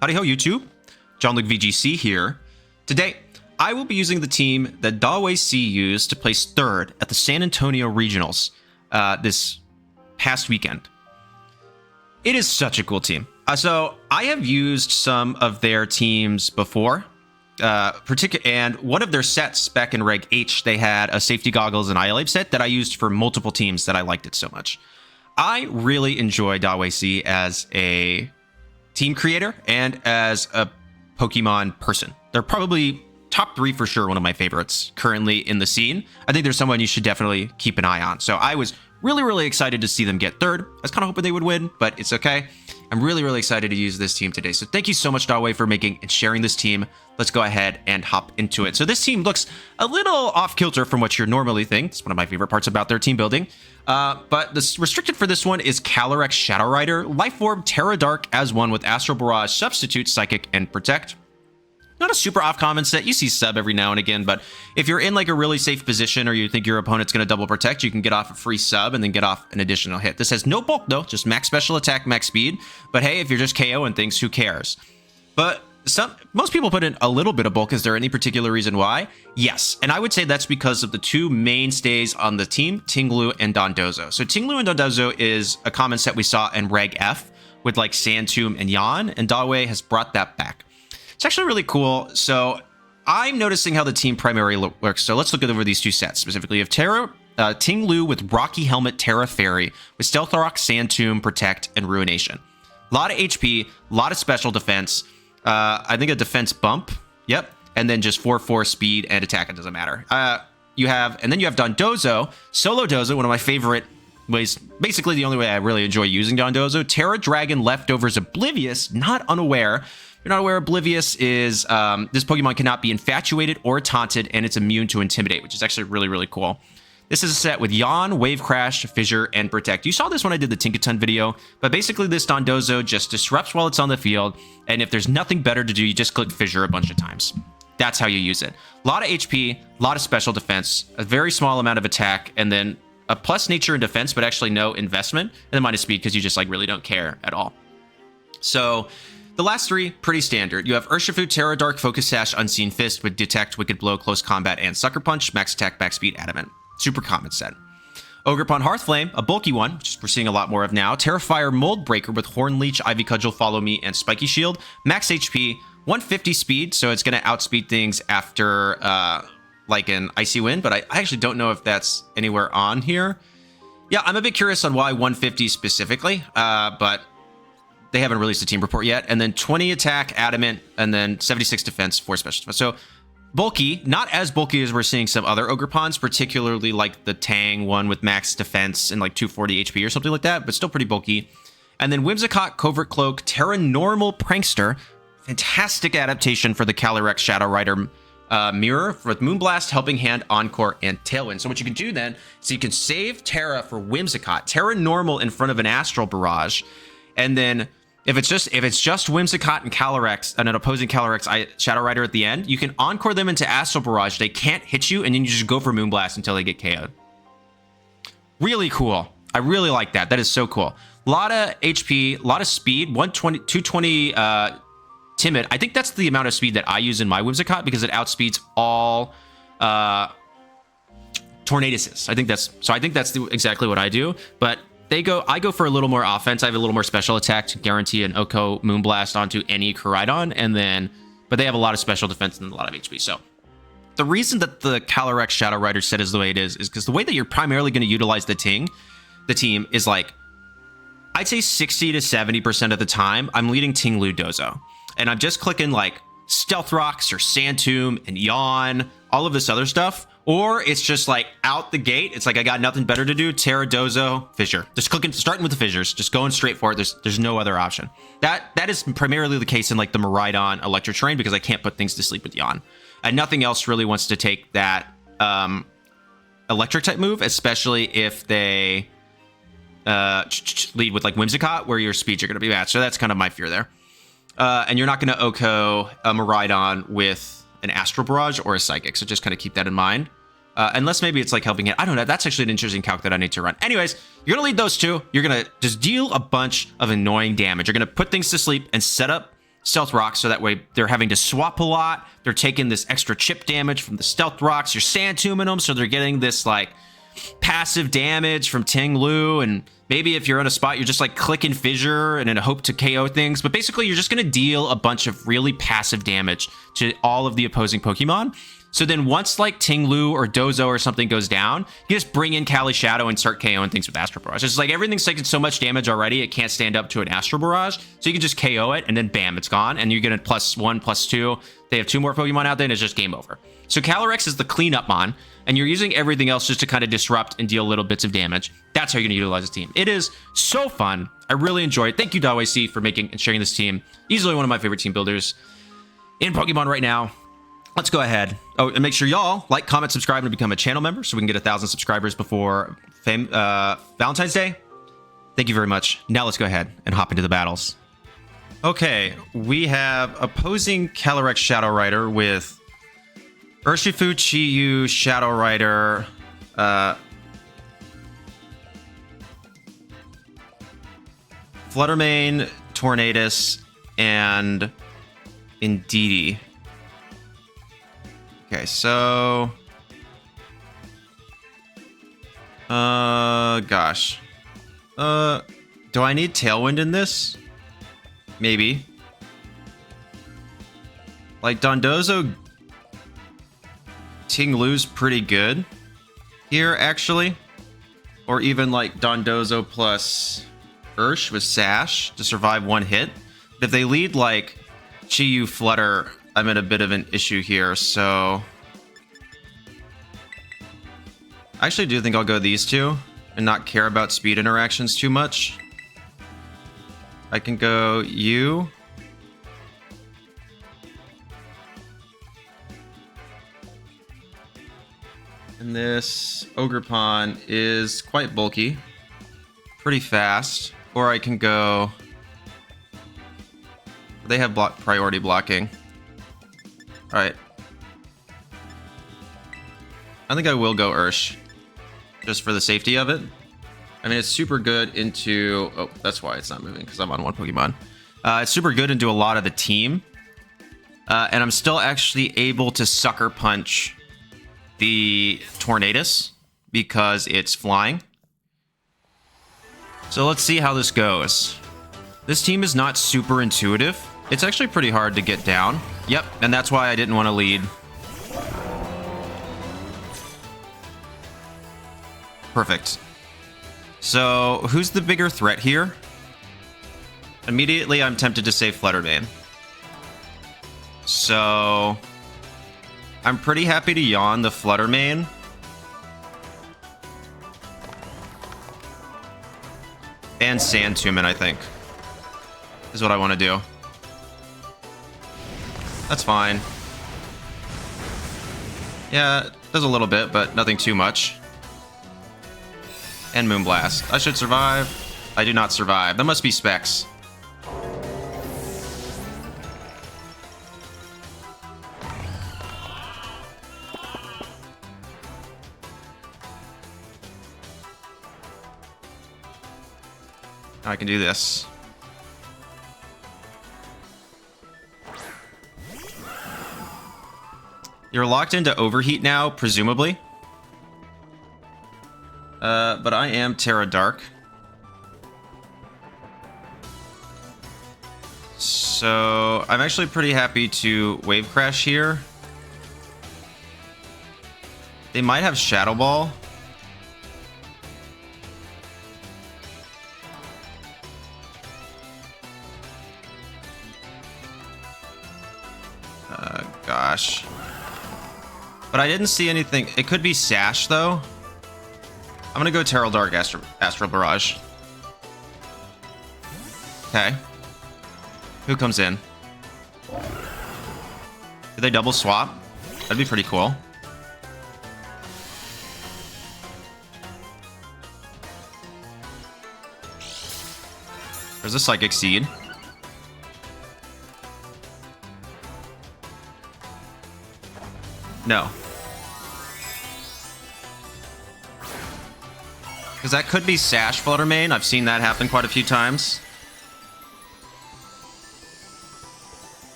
Howdy Ho YouTube, Jon-Luke VGC here. Today, I will be using the team that Dawei Si used to place third at the San Antonio Regionals this past weekend. It is such a cool team. So I have used some of their teams before, and one of their sets back in Reg H, they had a safety goggles and eye light set that I used for multiple teams that I liked it so much. I really enjoy Dawei Si as a team creator and as a Pokemon person. They're probably top 3 for sure, one of my favorites currently in the scene. I think they're someone you should definitely keep an eye on. So I was really excited to see them get third. I was kind of hoping they would win, but it's okay. I'm really excited to use this team today. So thank you so much, Dawei, for making and sharing this team. Let's go ahead and hop into it. So this team looks a little off kilter from what you normally think. It's one of my favorite parts about their team building. But the restricted for this one is Calyrex Shadow Rider, Life Orb, Terra Dark as one with Astral Barrage, Substitute, Psychic, and Protect. Not a super off-common set. You see sub every now and again, but if you're in like a really safe position or you think your opponent's going to double protect, you can get off a free sub and then get off an additional hit. This has no bulk though, just max special attack, max speed. But hey, if you're just KOing things, who cares? But most people put in a little bit of bulk. Is there any particular reason why? Yes, and I would say that's because of the two mainstays on the team, Ting-Lu and Dondozo. So Ting-Lu and Dondozo is a common set we saw in Reg F with like Sand Tomb and Yawn, and Dawei has brought that back. It's actually really cool. So I'm noticing how the team primarily works. So let's look over these two sets. Specifically, you have Ting-Lu with Rocky Helmet, Terra Fairy, with Stealth Rock, Sand Tomb, Protect, and Ruination. A lot of HP, a lot of special defense. I think a defense bump. Yep. And then just 4/4 speed and attack. It doesn't matter. And then you have Dondozo, Solo Dozo, one of my favorite ways. Basically, the only way I really enjoy using Dondozo. Terra Dragon, Leftovers, Oblivious, not unaware. If you're not aware, Oblivious is this Pokemon cannot be infatuated or taunted, and it's immune to Intimidate, which is actually really cool. This is a set with Yawn, Wave Crash, Fissure, and Protect. You saw this when I did the Tinkaton video, but basically this Dondozo just disrupts while it's on the field, and if there's nothing better to do, you just click Fissure a bunch of times. That's how you use it. A lot of HP, a lot of special defense, a very small amount of attack, and then a plus nature and defense, but actually no investment, and then minus speed because you just like really don't care at all. So the last three, pretty standard. You have Urshifu, Terra Dark, Focus Sash, Unseen Fist with Detect, Wicked Blow, Close Combat, and Sucker Punch, Max Attack, Max Speed, Adamant. Super common set. Ogerpon Hearthflame, a bulky one, which we're seeing a lot more of now. Terrifier, Mold Breaker with Horn Leech, Ivy Cudgel, Follow Me, and Spiky Shield. Max HP, 150 speed, so it's going to outspeed things after like an Icy Wind, but I actually don't know if that's anywhere on here. Yeah, I'm a bit curious on why 150 specifically, but they haven't released a team report yet. And then 20 attack, Adamant, and then 76 defense, 4 special defense. So bulky, not as bulky as we're seeing some other Ogerpons, particularly like the Tang one with max defense and like 240 HP or something like that, but still pretty bulky. And then Whimsicott, Covert Cloak, Terra Normal Prankster, fantastic adaptation for the Calyrex Shadow Rider mirror with Moonblast, Helping Hand, Encore, and Tailwind. So what you can do then is you can save Terra for Whimsicott, Terra Normal in front of an Astral Barrage, and then if it's just Whimsicott and Calyrex and an opposing Calyrex Shadow Rider at the end, you can Encore them into Astral Barrage. They can't hit you, and then you just go for Moonblast until they get KO'd. Really cool. I really like that. That is so cool. A lot of HP, a lot of speed, 120, 220 Timid. I think that's the amount of speed that I use in my Whimsicott because it outspeeds all Tornaduses. I think that's exactly what I do, but I go for a little more offense. I have a little more special attack to guarantee an Oko Moonblast onto any Miraidon, but they have a lot of special defense and a lot of HP. So the reason that the Calyrex Shadow Rider set is the way it is because the way that you're primarily going to utilize the team is like, I'd say 60 to 70% of the time, I'm leading Ting-Lu Dozo. And I'm just clicking like Stealth Rocks or Sand Tomb and Yawn, all of this other stuff. Or it's just like out the gate. It's like I got nothing better to do. Terra, Dozo, Fissure. Just clicking, starting with the Fissures. Just going straight for it. There's no other option. That is primarily the case in like the Miraidon Electro Terrain because I can't put things to sleep with Yawn. And nothing else really wants to take that electric type move, especially if they lead with like Whimsicott, where your speeds are going to be matched. So that's kind of my fear there. And you're not going to Oko a Miraidon with an Astral Barrage or a Psychic, so just kind of keep that in mind. Unless maybe it's like helping it. I don't know. That's actually an interesting calc that I need to run. Anyways, you're going to lead those two. You're going to just deal a bunch of annoying damage. You're going to put things to sleep and set up Stealth Rocks, so that way they're having to swap a lot. They're taking this extra chip damage from the Stealth Rocks. You're Sand Tombing them, so they're getting this, like, passive damage from Ting-Lu, and maybe if you're in a spot, you're just, like, clicking Fissure and in a hope to KO things. But basically, you're just going to deal a bunch of really passive damage to all of the opposing Pokemon. So then once, like, Ting-Lu or Dozo or something goes down, you just bring in Calyrex Shadow and start KOing things with Astral Barrage. It's like everything's taking so much damage already, it can't stand up to an Astral Barrage. So you can just KO it, and then bam, it's gone. And you're going to +1, +2. They have 2 more Pokemon out there, and it's just game over. So Calyrex is the cleanup mon, and you're using everything else just to kind of disrupt and deal little bits of damage. That's how you're going to utilize this team. It is so fun. I really enjoy it. Thank you, Dawei Si, for making and sharing this team. Easily one of my favorite team builders in Pokemon right now. Let's go ahead. Oh, and make sure y'all like, comment, subscribe, and become a channel member so we can get 1,000 subscribers before Valentine's Day. Thank you very much. Now let's go ahead and hop into the battles. Okay, we have opposing Calyrex Shadow Rider with Urshifu, Chi-Yu, Shadow Rider, Fluttermane, Tornadus, and Indeedee. Okay, so... gosh. Do I need Tailwind in this? Maybe. Like, Dondozo Ting-Lu's pretty good here, actually. Or even, like, Dondozo plus Ursh with Sash to survive one hit. But if they lead, like, Chi-Yu Flutter, I'm in a bit of an issue here, so... I actually do think I'll go these two and not care about speed interactions too much. I can go you. And this Ogerpon is quite bulky, pretty fast. Or I can go... They have priority blocking. Alright. I think I will go Ursh, just for the safety of it. I mean, it's super good into... Oh, that's why it's not moving, because I'm on one Pokemon. It's super good into a lot of the team. And I'm still actually able to Sucker Punch the Tornadus, because it's flying. So let's see how this goes. This team is not super intuitive. It's actually pretty hard to get down. Yep, and that's why I didn't want to lead. Perfect. So, who's the bigger threat here? Immediately, I'm tempted to say Fluttermane. So, I'm pretty happy to yawn the Fluttermane. And Sand Tumen, I think, is what I want to do. That's fine. Yeah, it does a little bit, but nothing too much. And Moonblast. I should survive. I do not survive. That must be Specs. I can do this. You're locked into Overheat now, presumably. But I am Terra Dark. So I'm actually pretty happy to Wave Crash here. They might have Shadow Ball. Gosh. But I didn't see anything. It could be Sash, though. I'm gonna go Terral Dark Astral Barrage. Okay. Who comes in? Do they double swap? That'd be pretty cool. There's a Psychic Seed. No. Because that could be Sash Fluttermane. I've seen that happen quite a few times.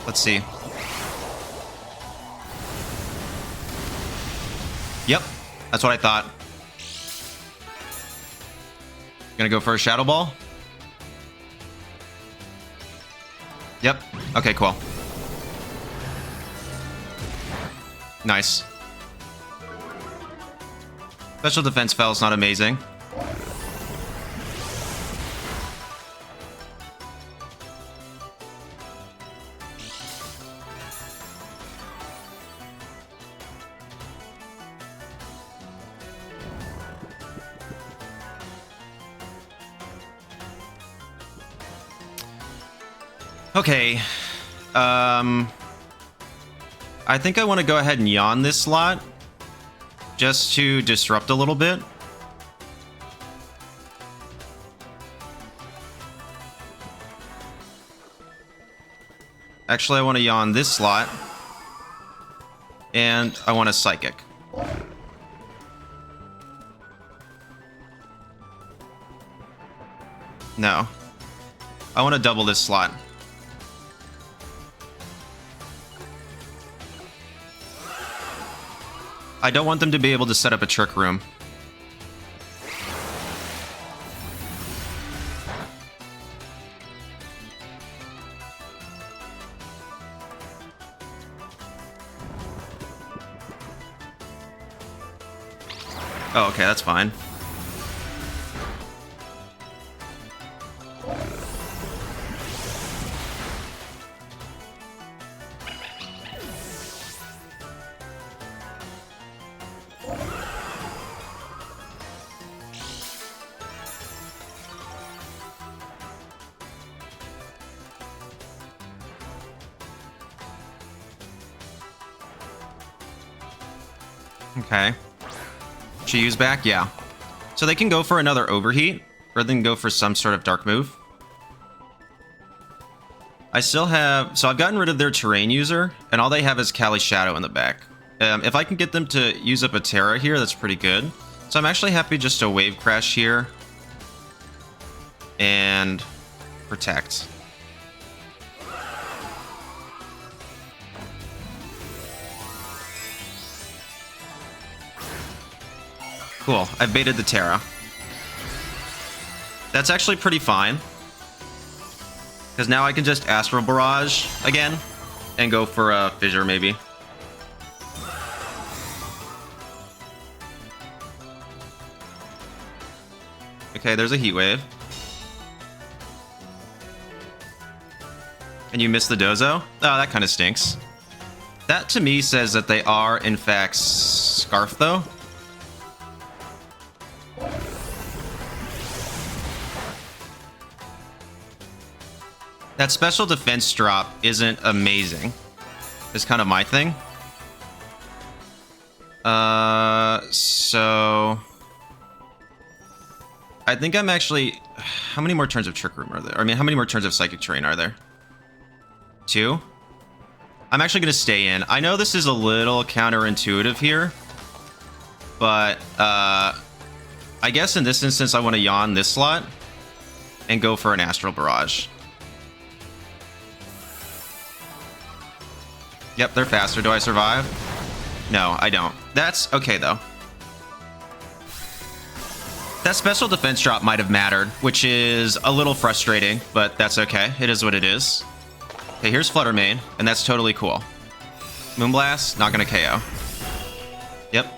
Let's see. Yep, that's what I thought. Gonna go for a Shadow Ball. Yep. Okay, cool. Nice. Special defense fell is not amazing. Okay. I think I want to go ahead and yawn this slot just to disrupt a little bit. Actually, I want to yawn this slot. And I want a Psychic. No. I want to double this slot. I don't want them to be able to set up a Trick Room. Oh, okay, that's fine. Okay. Chiu's back? Yeah. So they can go for another Overheat, or they can go for some sort of dark move. I still have... So I've gotten rid of their terrain user, and all they have is Calyrex Shadow in the back. If I can get them to use up a Terra here, that's pretty good. So I'm actually happy just to Wave Crash here. And protect. Cool, I've baited the Terra. That's actually pretty fine. Because now I can just Astral Barrage again and go for a Fissure maybe. Okay, there's a Heat Wave. And you missed the Dozo? Oh, that kind of stinks. That to me says that they are in fact Scarf though. That special defense drop isn't amazing. It's kind of my thing. So... I think I'm actually... How many more turns of Trick Room are there? I mean, how many more turns of Psychic Terrain are there? 2? I'm actually going to stay in. I know this is a little counterintuitive here. But, I guess in this instance, I want to yawn this slot. And go for an Astral Barrage. Yep, they're faster. Do I survive? No, I don't. That's okay, though. That special defense drop might have mattered, which is a little frustrating, but that's okay. It is what it is. Okay, here's Flutter main, and that's totally cool. Moonblast, not going to KO. Yep.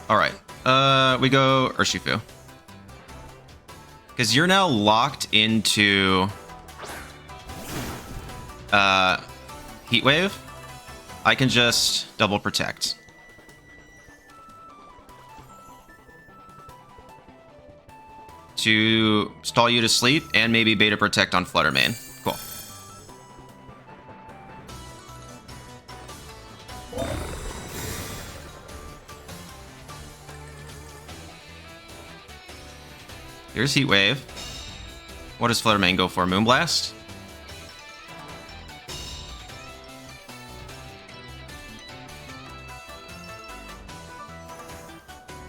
Alright, we go Urshifu. Because you're now locked into Heat Wave. I can just double protect. To stall you to sleep and maybe beta protect on Flutter main. Cool. Here's Heat Wave. What does Flutter main go for? Moonblast?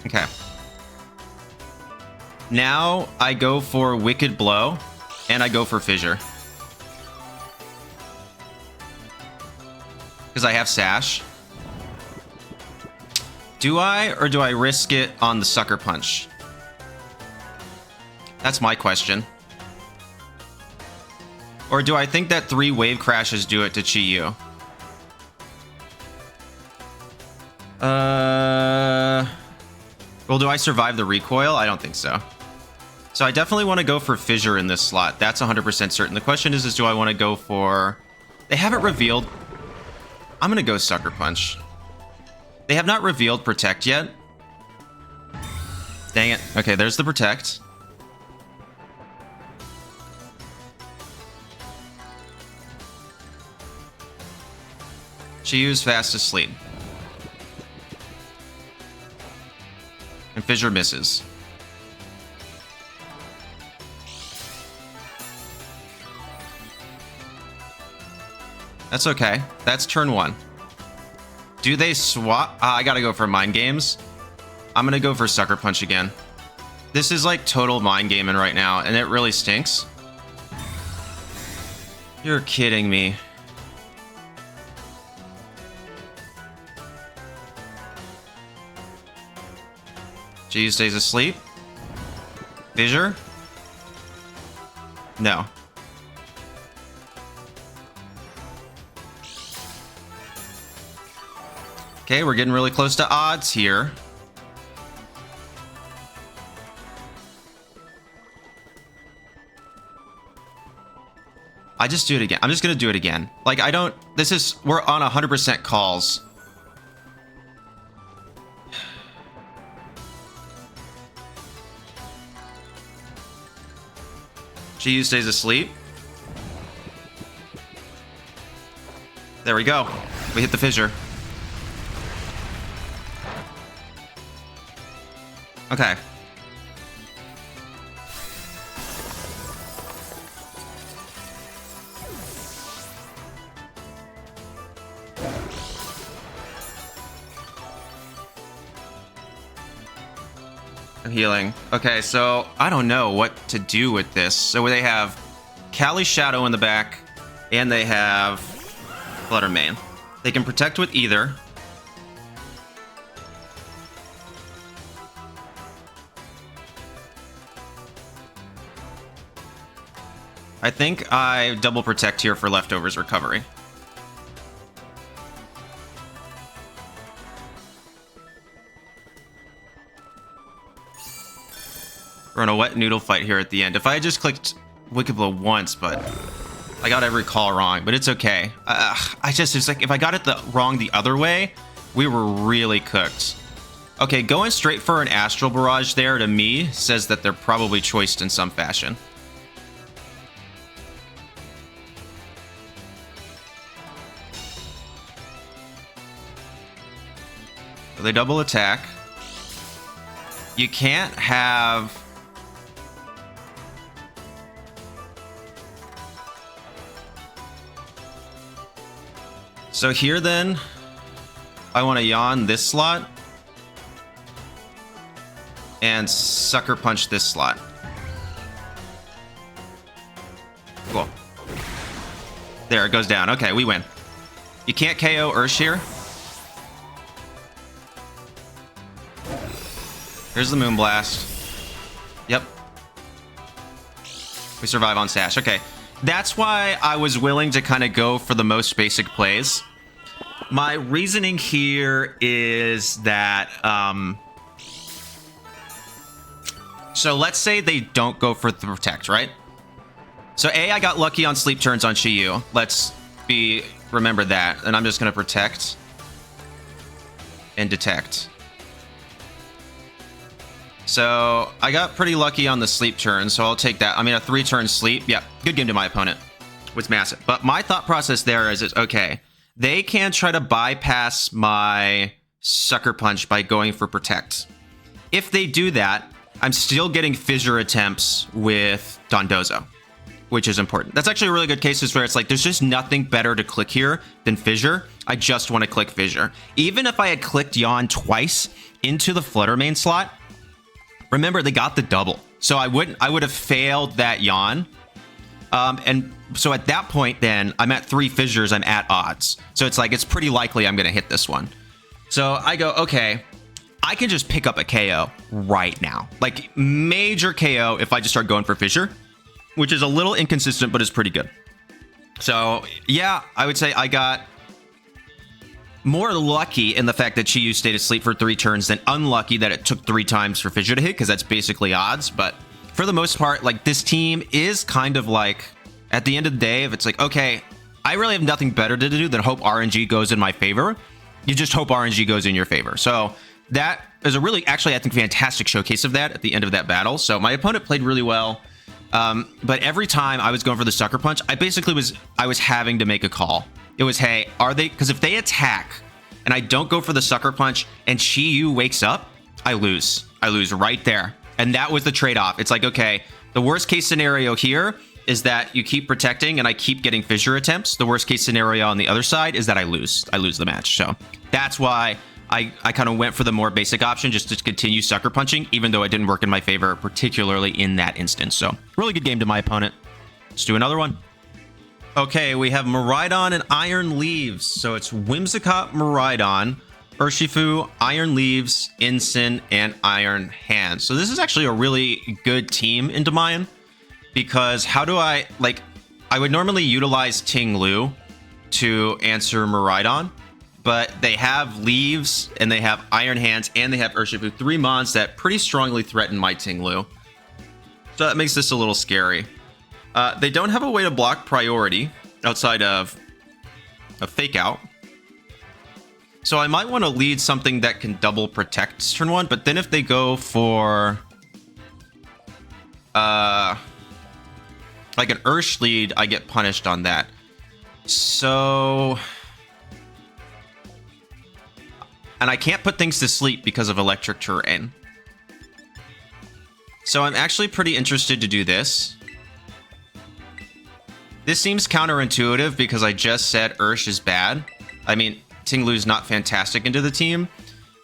Okay. Now I go for Wicked Blow, and I go for Fissure. Because I have Sash. Do I, or do I risk it on the Sucker Punch? That's my question. Or do I think that 3 Wave Crashes do it to Chi-Yu? Well, do I survive the recoil? I don't think so. So I definitely want to go for Fissure in this slot. That's 100% certain. The question is do I want to go for... They haven't revealed... I'm going to go Sucker Punch. They have not revealed Protect yet. Dang it. Okay, there's the Protect. Chi-Yu's fast asleep. And Fissure misses. That's okay. That's turn 1. Do they swap? I gotta go for Mind Games. I'm gonna go for Sucker Punch again. This is like total mind gaming right now, and it really stinks. You're kidding me. Chi-Yu stays asleep. Fissure? No. Okay, we're getting really close to odds here. I just do it again. I'm just gonna do it again. Like, I don't... This is... We're on 100% calls. Chi-Yu stays asleep. There we go. We hit the Fissure. Okay. Healing. Okay, so I don't know what to do with this. So they have Calyrex Shadow in the back, and they have Flutter main. They can protect with either. I think I double protect here for Leftovers recovery. We're in a wet noodle fight here at the end. If I had just clicked Wicked Blow once, but I got every call wrong, but it's okay. It's like, if I got it wrong the other way, we were really cooked. Okay, going straight for an Astral Barrage there, to me, says that they're probably choiced in some fashion. So they double attack. You can't have... So here then, I want to Yawn this slot and Sucker Punch this slot. Cool. There, it goes down. Okay, we win. You can't KO Urshifu. Here's the Moonblast. Yep. We survive on Sash. Okay. That's why I was willing to kind of go for the most basic plays. My reasoning here is that... so let's say they don't go for the Protect, right? So A, I got lucky on sleep turns on Chi-Yu. Remember that. And I'm just going to Protect and Detect. So I got pretty lucky on the sleep turn, so I'll take that. I mean, a 3-turn sleep. Yeah, good game to my opponent. Was massive. But my thought process there is, okay, they can try to bypass my Sucker Punch by going for Protect. If they do that, I'm still getting Fissure attempts with Dondozo, which is important. That's actually a really good case where it's like, there's just nothing better to click here than Fissure. I just want to click Fissure. Even if I had clicked Yawn twice, into the Flutter main slot, remember they got the double. So I would have failed that Yawn. And so at that point, then I'm at 3 fissures, I'm at odds. So it's like, it's pretty likely I'm going to hit this one. So I go, okay, I can just pick up a KO right now. Like major KO if I just start going for fissure, which is a little inconsistent, but is pretty good. So yeah, I would say I got more lucky in the fact that she used Stay to Sleep for 3 turns than unlucky that it took 3 times for fissure to hit, because that's basically odds. But for the most part, like this team is kind of like, at the end of the day, if it's like, okay, I really have nothing better to do than hope RNG goes in my favor, you just hope RNG goes in your favor. So that is a really, actually, I think, fantastic showcase of that at the end of that battle. So my opponent played really well. But every time I was going for the Sucker Punch, I was having to make a call. It was, hey, are they, because if they attack and I don't go for the Sucker Punch and Chi-Yu wakes up, I lose right there. And that was the trade-off. It's like, okay, the worst case scenario here is that you keep protecting and I keep getting fissure attempts. The worst case scenario on the other side is that I lose the match. So that's why I kind of went for the more basic option, just to continue sucker punching, even though it didn't work in my favor, particularly in that instance. So really good game to my opponent. Let's do another one. Okay, we have Miraidon and Iron Leaves. So it's Whimsicott, Miraidon, Urshifu, Iron Leaves, Ensign, and Iron Hands. So this is actually a really good team in Demayan, because how do I, like, I would normally utilize Ting-Lu to answer Miraidon, but they have Leaves, and they have Iron Hands, and they have Urshifu, 3 mons that pretty strongly threaten my Ting-Lu. So that makes this a little scary. They don't have a way to block priority outside of a Fake Out. So I might want to lead something that can double protect turn 1, but then if they go for like an Ursh lead, I get punished on that. So, and I can't put things to sleep because of electric terrain. So I'm actually pretty interested to do this. This seems counterintuitive because I just said Ursh is bad. I mean, Ting-Lu's not fantastic into the team,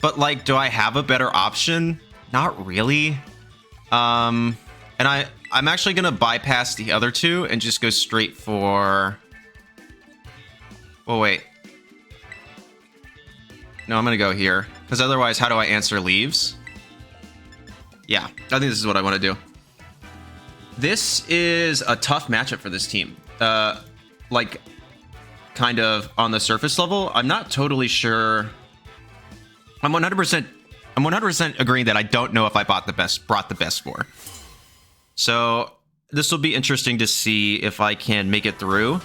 but like, do I have a better option? Not really. And I'm actually gonna bypass the other two and just go straight for... Well, wait. No, I'm gonna go here, because otherwise, how do I answer Leaves? Yeah, I think this is what I want to do. This is a tough matchup for this team. Like, kind of on the surface level, I'm not totally sure. I'm 100% agreeing that I don't know if I brought the best for. So this will be interesting to see if I can make it through.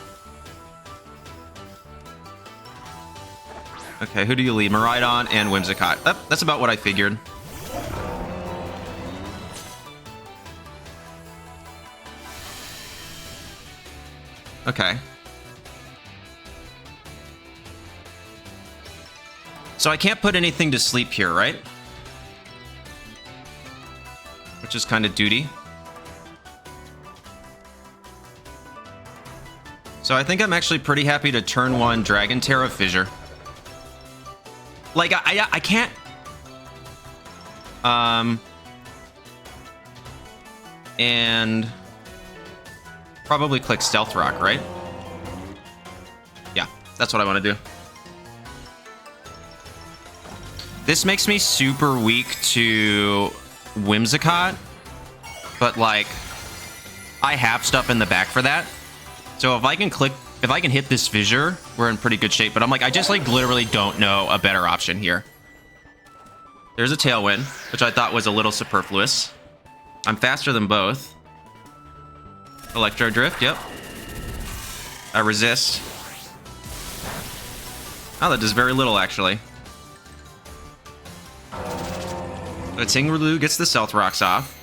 Okay, who do you lead? Miraidon and Whimsicott. That's about what I figured. Okay. So I can't put anything to sleep here, right? Which is kind of duty. So I think I'm actually pretty happy to turn 1 Dragon Terra Fissure. Like, I can't... And... probably click Stealth Rock, right? Yeah, that's what I want to do. This makes me super weak to Whimsicott, but like, I have stuff in the back for that. So if I can hit this Fissure, we're in pretty good shape. But I'm like, I just like literally don't know a better option here. There's a Tailwind, which I thought was a little superfluous. I'm faster than both. Electro Drift, yep. I resist. Oh, that does very little, actually. So Ting-Lu gets the Stealth Rocks off.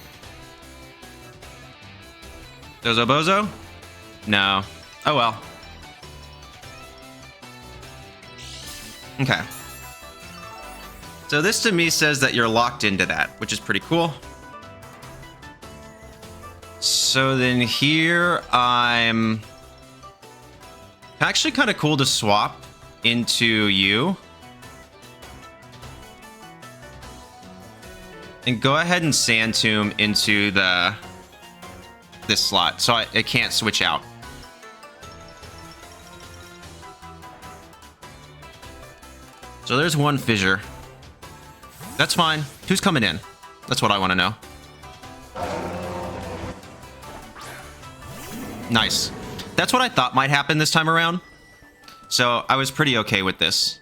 Dozo Bozo? No. Oh well. Okay. So this to me says that you're locked into that, which is pretty cool. So then here I'm actually kind of cool to swap into you. And go ahead and Sand Tomb into this slot, so it can't switch out. So there's one Fissure. That's fine. Who's coming in? That's what I want to know. Nice. That's what I thought might happen this time around. So I was pretty okay with this.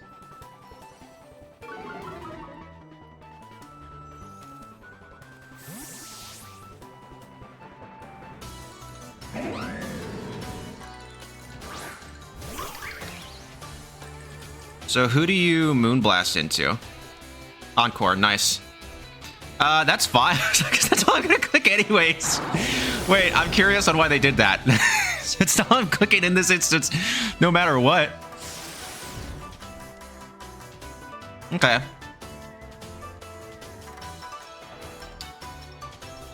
So who do you Moonblast into? Encore, nice. That's fine. That's all I'm gonna click anyways. Wait, I'm curious on why they did that. It's all I'm clicking in this instance, no matter what. Okay.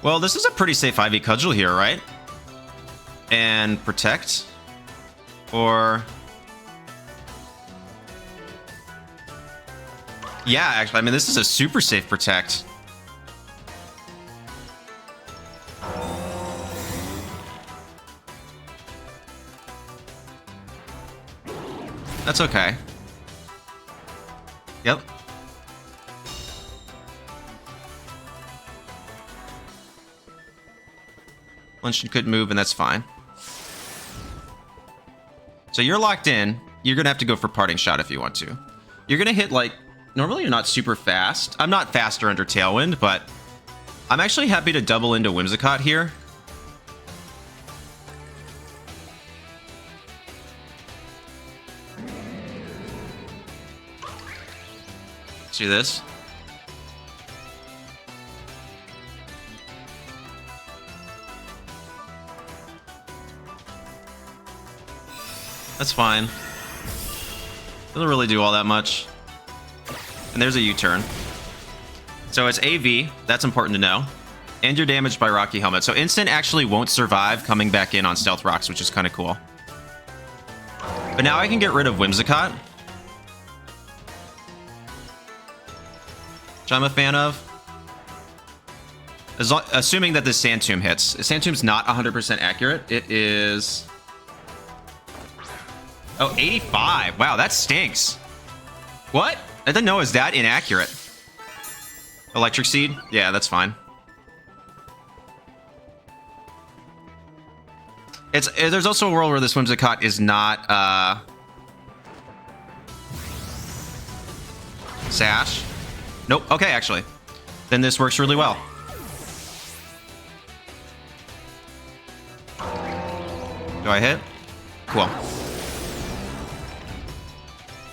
Well, this is a pretty safe Ivy Cudgel here, right? And Protect? Or... yeah, actually, I mean, this is a super safe Protect. That's okay. Yep. Luncheon couldn't move, and that's fine. So you're locked in. You're going to have to go for Parting Shot if you want to. You're going to hit, like... normally you're not super fast. I'm not faster under Tailwind, but I'm actually happy to double into Whimsicott here. See this? That's fine. Doesn't really do all that much. And there's a U-turn. So it's AV. That's important to know. And you're damaged by Rocky Helmet. So Instant actually won't survive coming back in on Stealth Rocks, which is kind of cool. But now I can get rid of Whimsicott, which I'm a fan of. Assuming that this Sand Tomb hits. Sand Tomb's not 100% accurate. It is... oh, 85. Wow, that stinks. What? I didn't know it was that inaccurate. Electric Seed? Yeah, that's fine. There's also a world where this Whimsicott is not, Sash? Nope. Okay, actually. Then this works really well. Do I hit? Cool.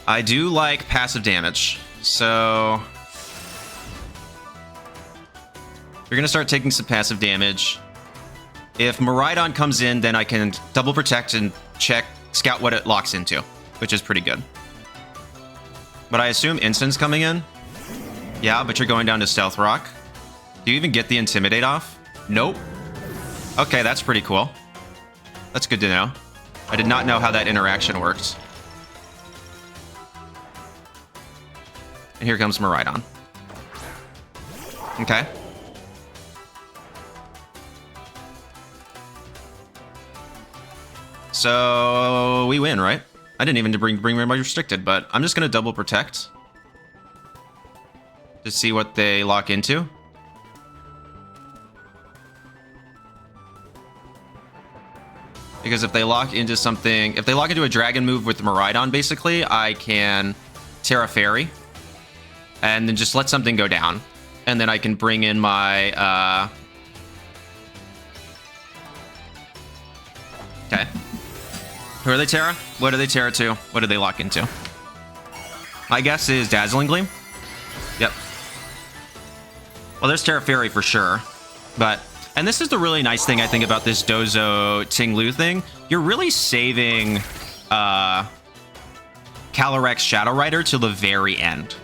I do like passive damage, so... you're gonna start taking some passive damage. If Miraidon comes in, then I can double protect and scout what it locks into, which is pretty good. But I assume Instant's coming in? Yeah, but you're going down to Stealth Rock. Do you even get the Intimidate off? Nope. Okay, that's pretty cool. That's good to know. I did not know how that interaction worked. And here comes Miraidon. Okay. So we win, right? I didn't even bring my restricted, but I'm just gonna double protect to see what they lock into. Because if they lock into something, if they lock into a dragon move with Miraidon, basically, I can Terra Fairy and then just let something go down, and then I can bring in my okay. Who are they Terra? What are they Terra to? What do they lock into? My guess is Dazzling Gleam. Yep. Well, there's Terra Fairy for sure. But, and this is the really nice thing I think about this Dondozo Ting-Lu thing. You're really saving Calyrex Shadow Rider till the very end.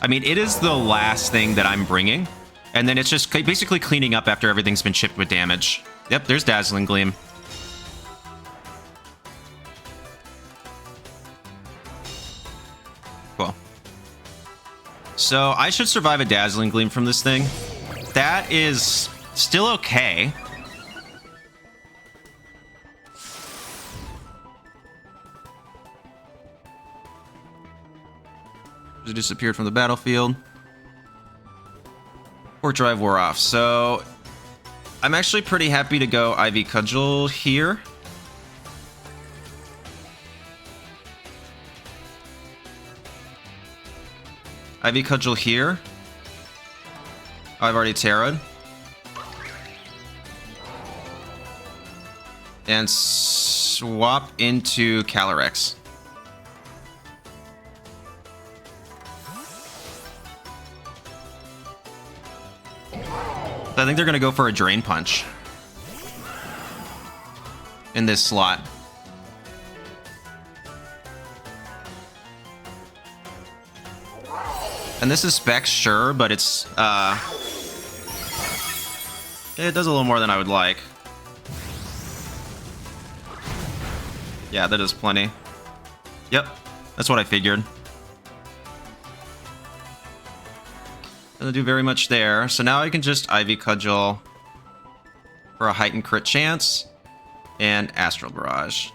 I mean, it is the last thing that I'm bringing. And then it's just basically cleaning up after everything's been chipped with damage. Yep, there's Dazzling Gleam. Cool. So I should survive a Dazzling Gleam from this thing. that is still okay. Just disappeared from the battlefield. Port Drive wore off. So I'm actually pretty happy to go Ivy Cudgel here. Ivy Cudgel here. I've already Terra'd. And swap into Calyrex. I think they're going to go for a Drain Punch in this slot. And this is Specs, sure, but it's, it does a little more than I would like. Yeah, that is plenty. Yep, that's what I figured. Doesn't do very much there. So now I can just Ivy Cudgel for a heightened crit chance and Astral Barrage.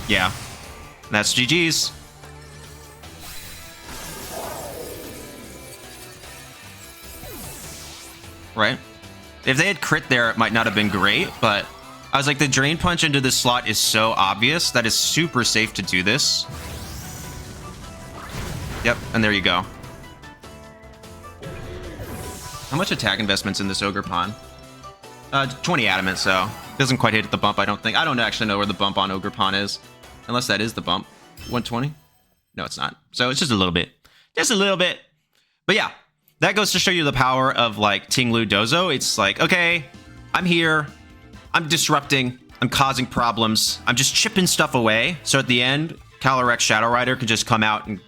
Yeah, that's GG's. Right? If they had crit there, it might not have been great, but I was like, the Drain Punch into this slot is so obvious that it's super safe to do this. Yep, and there you go. How much attack investment's in this Ogerpon? 20 adamant, so doesn't quite hit the bump, I don't think. I don't actually know where the bump on Ogerpon is. Unless that is the bump. 120? No, it's not. So it's just a little bit. Just a little bit. But yeah, that goes to show you the power of like Ting-Lu Dozo. It's like, okay, I'm here. I'm disrupting. I'm causing problems. I'm just chipping stuff away. So at the end, Calyrex Shadow Rider can just come out and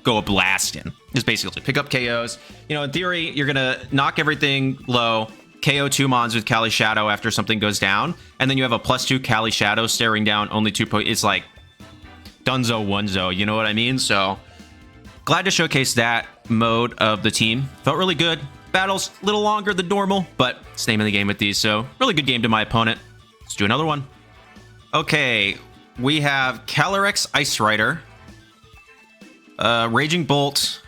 go a blast in. Just basically pick up KOs. You know, in theory, you're going to knock everything low, KO 2 Mons with Cali Shadow after something goes down, and then you have a +2 Cali Shadow staring down only 2 points. It's like Dunzo Onezo, you know what I mean? So glad to showcase that mode of the team. Felt really good. Battles a little longer than normal, but it's the name of the game with these, so really good game to my opponent. Let's do another one. Okay, we have Calyrex Ice Rider, Raging Bolt,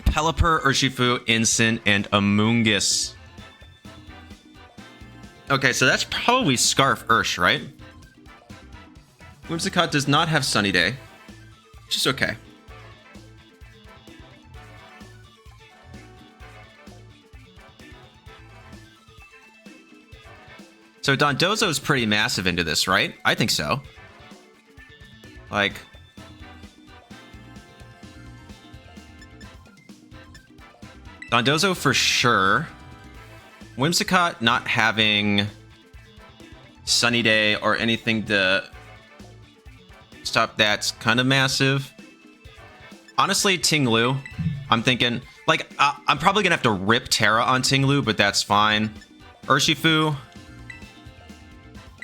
Pelipper, Urshifu, Incin, and Amoonguss. Okay, so that's probably Scarf Ursh, right? Whimsicott does not have Sunny Day, which is okay. So Dondozo is pretty massive into this, right? I think so. Like, Dondozo for sure. Whimsicott not having Sunny Day or anything to stop that's kind of massive. Honestly, Ting-Lu, I'm thinking, like, I'm probably gonna have to rip Terra on Ting-Lu, but that's fine. Urshifu.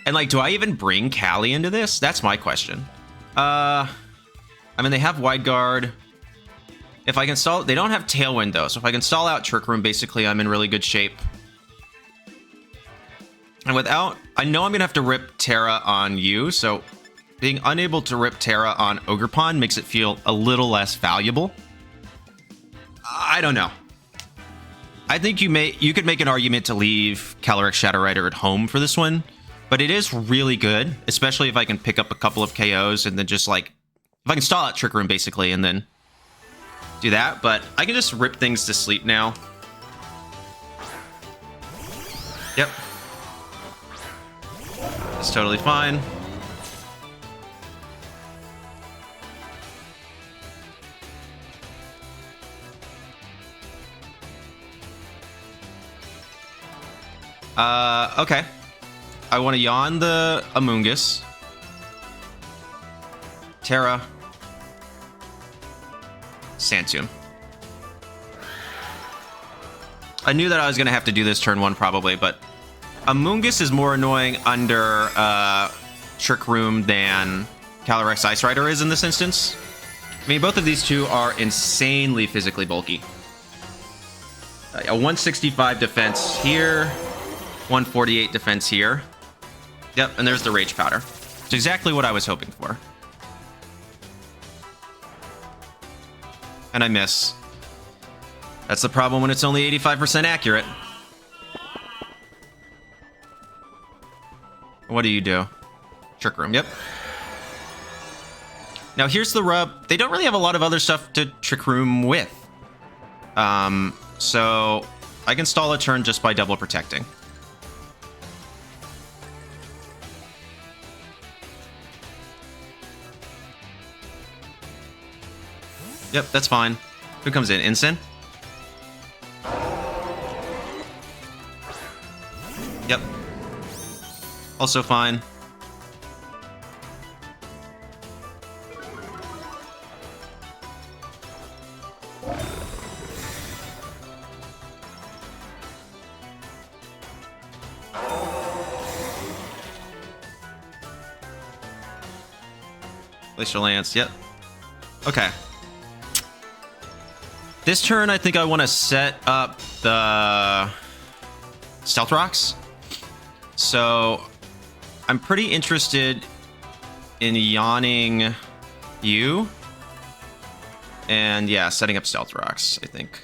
And, like, do I even bring Cali into this? That's my question. I mean, they have Wide Guard. If I can stall... They don't have Tailwind, though. So if I can stall out Trick Room, basically, I'm in really good shape. And without... I know I'm going to have to rip Terra on you, so being unable to rip Terra on Ogerpon makes it feel a little less valuable. I don't know. I think you could make an argument to leave Calyrex Shadow Rider at home for this one. But it is really good, especially if I can pick up a couple of KOs and then just, like, if I can stall out Trick Room, basically, and then do that. But I can just rip things to sleep now. Yep. It's totally fine. Okay. I want to Yawn the Amoonguss. Terra. Santum. I knew that I was going to have to do this turn 1 probably, but Amoonguss is more annoying under Trick Room than Calyrex Ice Rider is in this instance. I mean, both of these two are insanely physically bulky. A 165 defense here, 148 defense here. Yep, and there's the Rage Powder. It's exactly what I was hoping for. And I miss. That's the problem when it's only 85% accurate. What do you do? Trick Room, yep. Now here's the rub. They don't really have a lot of other stuff to Trick Room with. So I can stall a turn just by double protecting. Yep, that's fine. Who comes in? Ensign? Yep. Also fine. Glacial Lance, yep. Okay. This turn, I think I want to set up the Stealth Rocks. So I'm pretty interested in yawning you. And yeah, setting up Stealth Rocks, I think.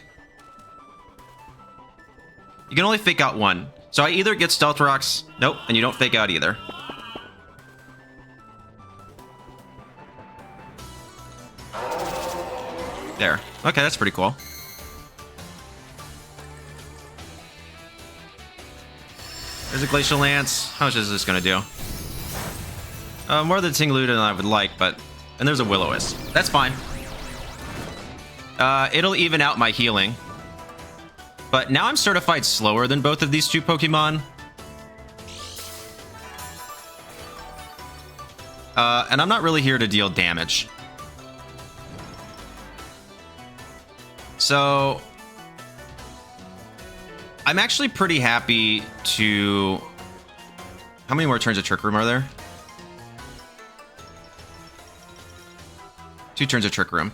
You can only fake out one. So I either get Stealth Rocks, nope, and you don't fake out either. There. Okay, that's pretty cool. There's a Glacial Lance. How much is this gonna do? More than Ting-Lu than I would like, but... And there's a Will-O-Wisp. That's fine. It'll even out my healing. But now I'm certified slower than both of these two Pokemon. And I'm not really here to deal damage. So, I'm actually pretty happy to... How many more turns of Trick Room are there? 2 turns of Trick Room.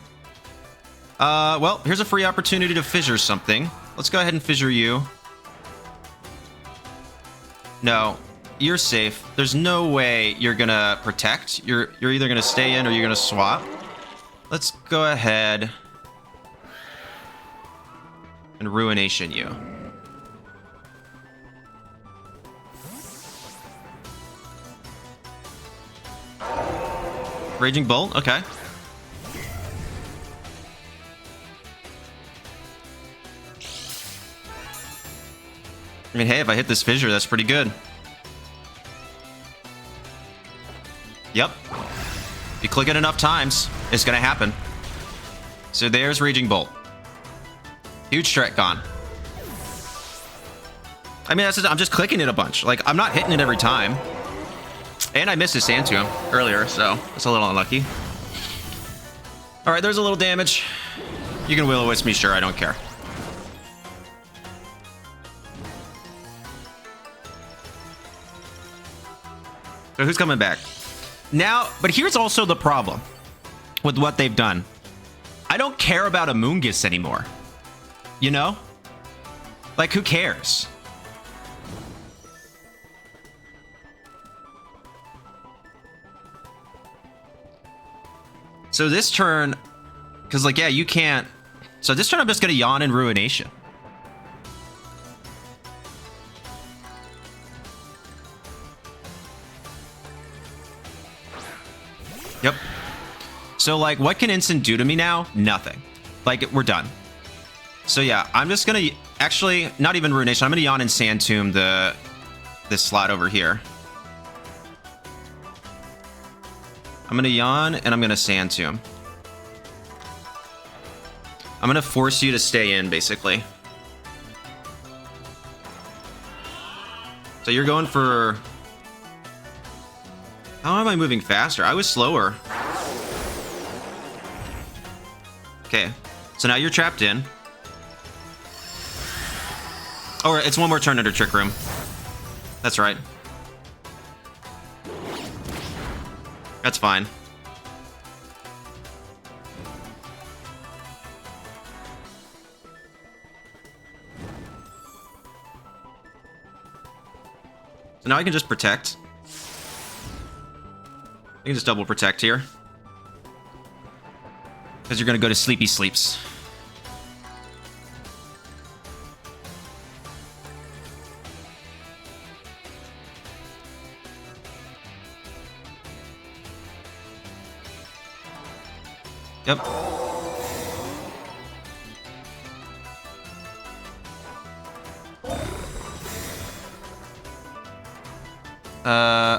Well, here's a free opportunity to fissure something. Let's go ahead and fissure you. No, you're safe. There's no way you're gonna protect. You're either gonna stay in or you're gonna swap. Let's go ahead... and Ruination you. Raging Bolt, okay. I mean, hey, if I hit this fissure, that's pretty good. Yep. If you click it enough times, it's gonna happen. So there's Raging Bolt. Huge threat gone. I mean, I'm just clicking it a bunch. Like, I'm not hitting it every time. And I missed his Sand Tomb earlier, so it's a little unlucky. Alright, there's a little damage. You can Will-O-Wisp me, sure, I don't care. So who's coming back? Now, but here's also the problem with what they've done. I don't care about a Moongus anymore. You know? Like, who cares? So this turn... Because, like, yeah, you can't... So this turn I'm just going to Yawn and Ruination. Yep. So, like, what can Instant do to me now? Nothing. Like, we're done. So yeah, I'm just gonna actually not even Ruination. I'm gonna Yawn and Sand Tomb this slot over here. I'm gonna Yawn and I'm gonna Sand Tomb. I'm gonna force you to stay in, basically. So you're going for... How am I moving faster? I was slower. Okay, so now you're trapped in. Oh, it's one more turn under Trick Room. That's right. That's fine. So now I can just protect. I can just double protect here. Because you're going to go to sleepy sleeps. Yep.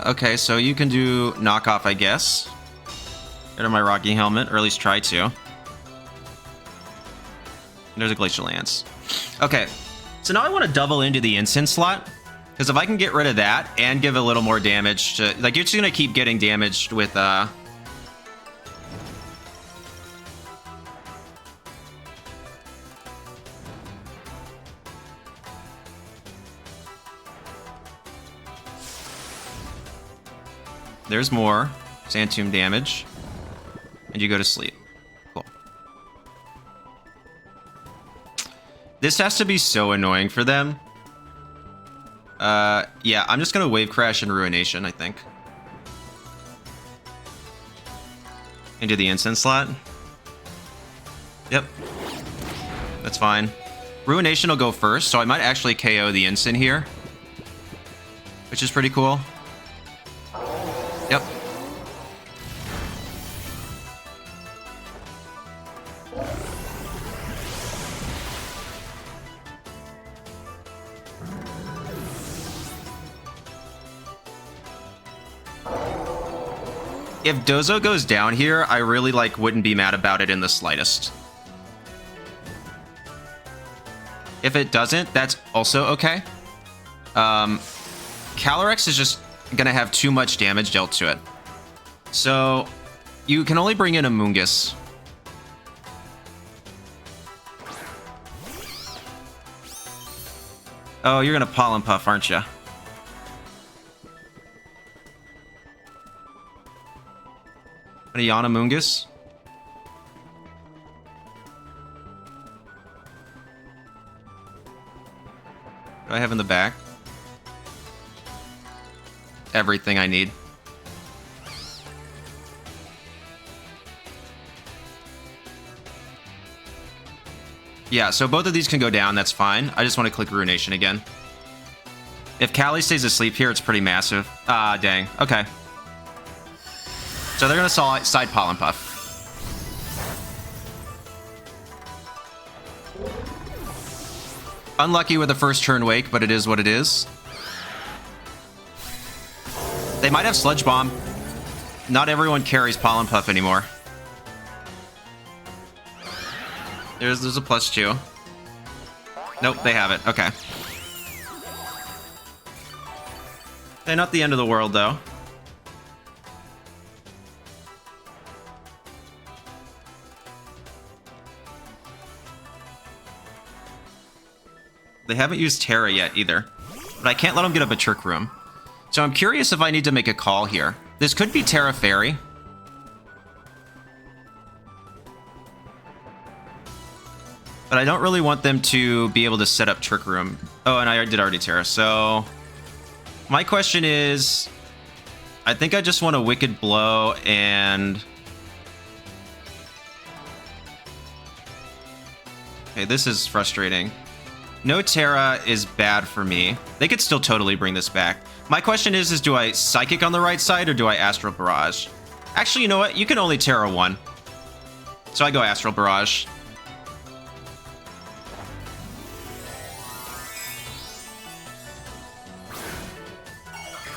Okay, so you can do knockoff, I guess. Get on my Rocky Helmet, or at least try to. There's a Glacial Lance. Okay, so now I want to double into the instant slot. Because if I can get rid of that and give a little more damage to... Like, you're just going to keep getting damaged with... There's more Sand Tomb damage. And you go to sleep. Cool. This has to be so annoying for them. Yeah, I'm just gonna Wave Crash and Ruination, I think. Into the instant slot. Yep. That's fine. Ruination will go first, so I might actually KO the instant here. Which is pretty cool. Yep. If Dozo goes down here, I really wouldn't be mad about it in the slightest. If it doesn't, that's also okay. Calyrex is just gonna have too much damage dealt to it. So you can only bring in a Moongus. Oh, you're gonna Pollen Puff, aren't you? A Yana Moongus. What do I have in the back? Everything I need. Yeah, so both of these can go down, that's fine. I just want to click Ruination again. If Callie stays asleep here, it's pretty massive. Ah, dang. Okay. So they're going to side Pollen Puff. Unlucky with the first turn wake, but it is what it is. They might have Sludge Bomb. Not everyone carries Pollen Puff anymore. There's a +2. Nope, they have it. Okay. Okay, not the end of the world, though. They haven't used Terra yet, either. But I can't let them get up a Trick Room. So I'm curious if I need to make a call here. This could be Terra Fairy. But I don't really want them to be able to set up Trick Room. Oh, and I did already Terra. So my question is... I think I just want a Wicked Blow and... Okay, this is frustrating. No Terra is bad for me. They could still totally bring this back. My question is do I Psychic on the right side or do I Astral Barrage? Actually, you know what? You can only Terra one. So I go Astral Barrage.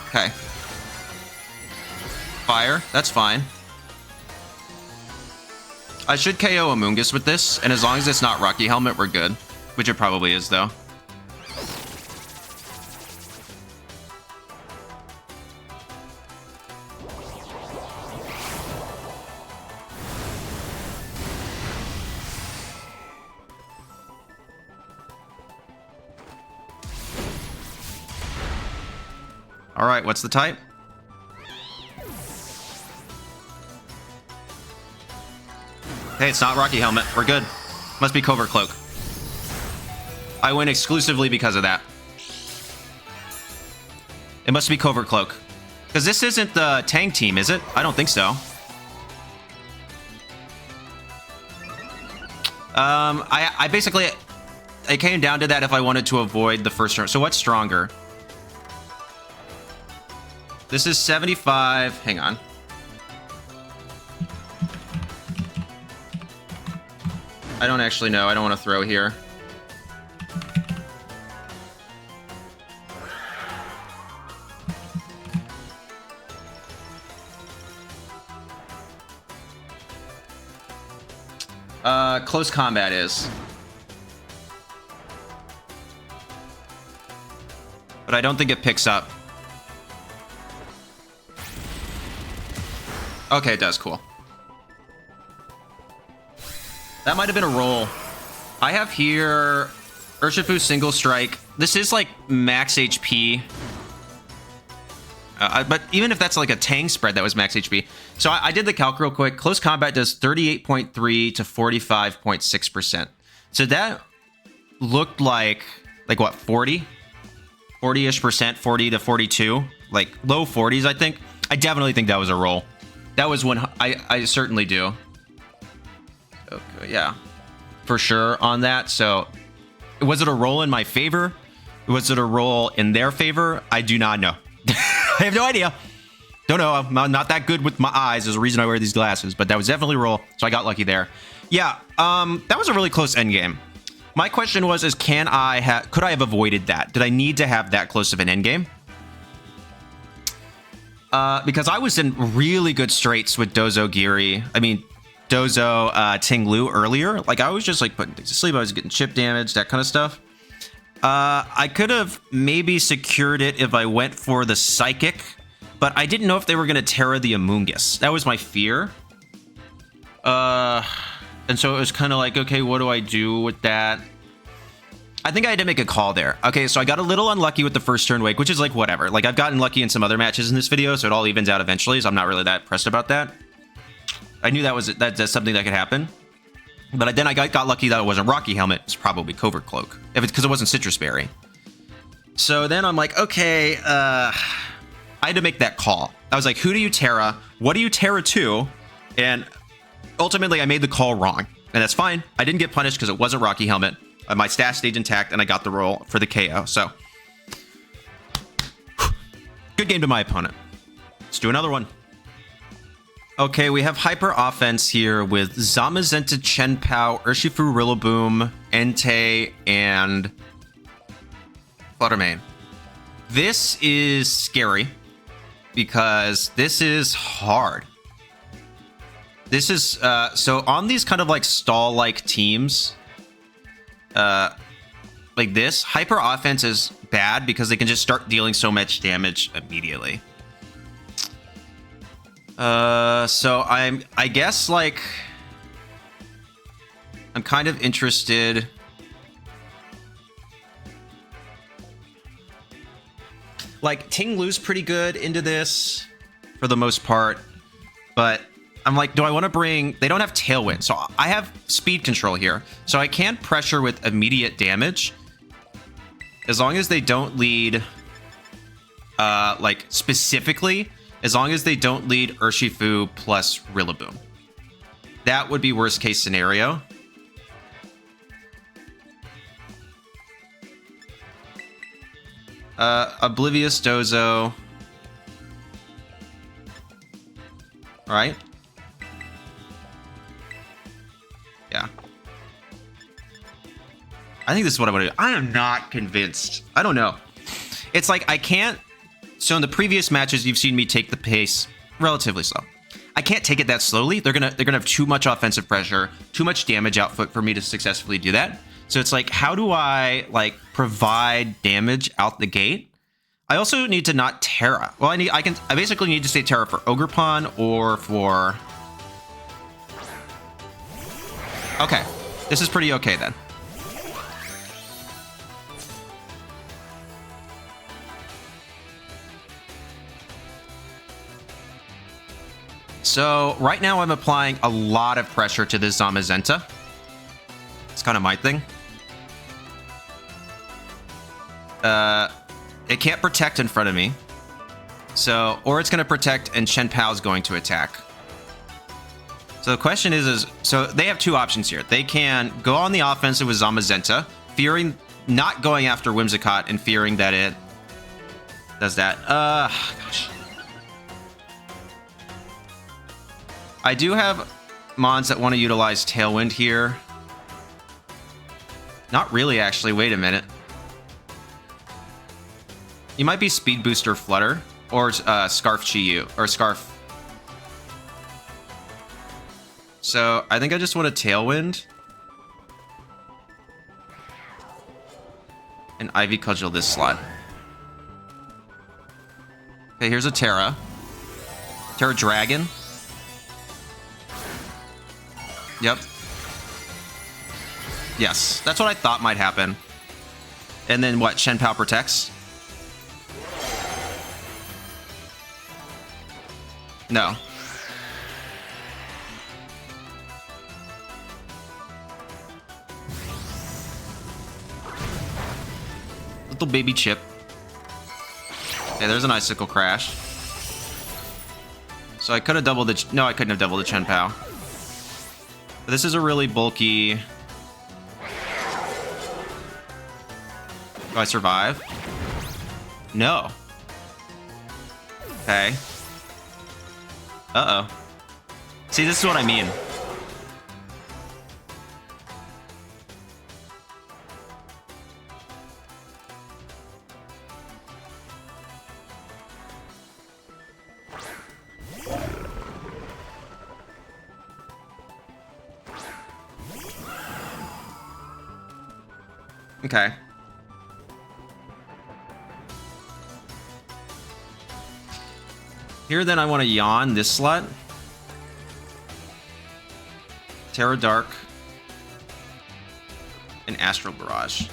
Okay. Fire. That's fine. I should KO a Moongus with this, and as long as it's not Rocky Helmet, we're good. Which it probably is, though. Alright, what's the type? Hey, it's not Rocky Helmet. We're good. Must be Covert Cloak. I win exclusively because of that. It must be Covert Cloak. Because this isn't the Tang team, is it? I don't think so. I basically... It came down to that if I wanted to avoid the first turn. So what's stronger? This is 75. Hang on. I don't actually know. I don't want to throw here. Close combat is. But I don't think it picks up. Okay, it does. Cool. That might have been a roll. I have here Urshifu single strike. This is like max HP. But even if that's like a Tang spread, that was max HP. So I did the calc real quick. Close combat does 38.3 to 45.6%. So that looked like what, 40? 40-ish percent, 40 to 42. Like low 40s, I think. I definitely think that was a roll. That was one I certainly do. Okay, yeah. For sure on that. So was it a roll in my favor? Was it a roll in their favor? I do not know. I have no idea. Don't know. I'm not that good with my eyes. There's a reason I wear these glasses, but that was definitely a roll, so I got lucky there. Yeah, that was a really close endgame. My question was, could I have avoided that? Did I need to have that close of an endgame? Because I was in really good straights with Dondozo Ting-Lu earlier. Like, I was just like putting things to sleep. I was getting chip damage, that kind of stuff. I could have maybe secured it if I went for the Psychic, but I didn't know if they were going to Terra the Amoonguss. That was my fear. And so it was kind of like, okay, what do I do with that? I think I had to make a call there. Okay, so I got a little unlucky with the first turn wake, which is like whatever. Like, I've gotten lucky in some other matches in this video, so it all evens out eventually, so I'm not really that pressed about that. I knew that's something that could happen. But then I got lucky that it wasn't Rocky Helmet. It's probably Covert Cloak. Because it wasn't Citrus Berry. So then I'm like, okay, I had to make that call. I was like, who do you Terra? What do you Terra to? And ultimately, I made the call wrong. And that's fine. I didn't get punished because it wasn't Rocky Helmet. My stash stayed intact, and I got the roll for the KO. So, good game to my opponent. Let's do another one. Okay, we have Hyper Offense here with Zamazenta, Chenpao, Urshifu, Rillaboom, Entei, and Fluttermane. This is scary because this is hard. This is, so on these kind of like stall-like teams, like this, Hyper Offense is bad because they can just start dealing so much damage immediately. So I guess, like, I'm kind of interested. Like, Ting-Lu's pretty good into this for the most part, but I'm like, do I want to bring... They don't have Tailwind, so I have speed control here, so I can pressure with immediate damage as long as they don't lead, like, specifically... As long as they don't lead Urshifu plus Rillaboom. That would be worst case scenario. Oblivious Dozo. Alright. Yeah. I think this is what I want to do. I am not convinced. I don't know. It's like I can't... So in the previous matches, you've seen me take the pace relatively slow. I can't take it that slowly. They're gonna have too much offensive pressure, too much damage output for me to successfully do that. So it's like, how do I like provide damage out the gate? I also need to not Terra. Well, I basically need to say Terra for Ogerpon or for... Okay, this is pretty okay then. So right now I'm applying a lot of pressure to this Zamazenta. It's kind of my thing. It can't protect in front of me. So, or it's going to protect and Chen Pao is going to attack. So the question is, so they have two options here. They can go on the offensive with Zamazenta, fearing not going after Whimsicott and fearing that it does that. Gosh. I do have mons that want to utilize Tailwind here. Not really, actually. Wait a minute. You might be Speed Booster Flutter or Scarf Chi-Yu or Scarf. So I think I just want a Tailwind and Ivy Cudgel this slot. Okay, here's a Terra Dragon. Yep. Yes, that's what I thought might happen. And then what? Chen Pao protects? No. Little baby chip. Okay, there's an Icicle Crash. So I could have doubled the... No, I couldn't have doubled the Chen Pao. But this is a really bulky... Do I survive? No. Okay. Uh-oh. See, this is what I mean. Okay. Here, then, I want to Yawn this slot. Terra Dark. And Astral Barrage.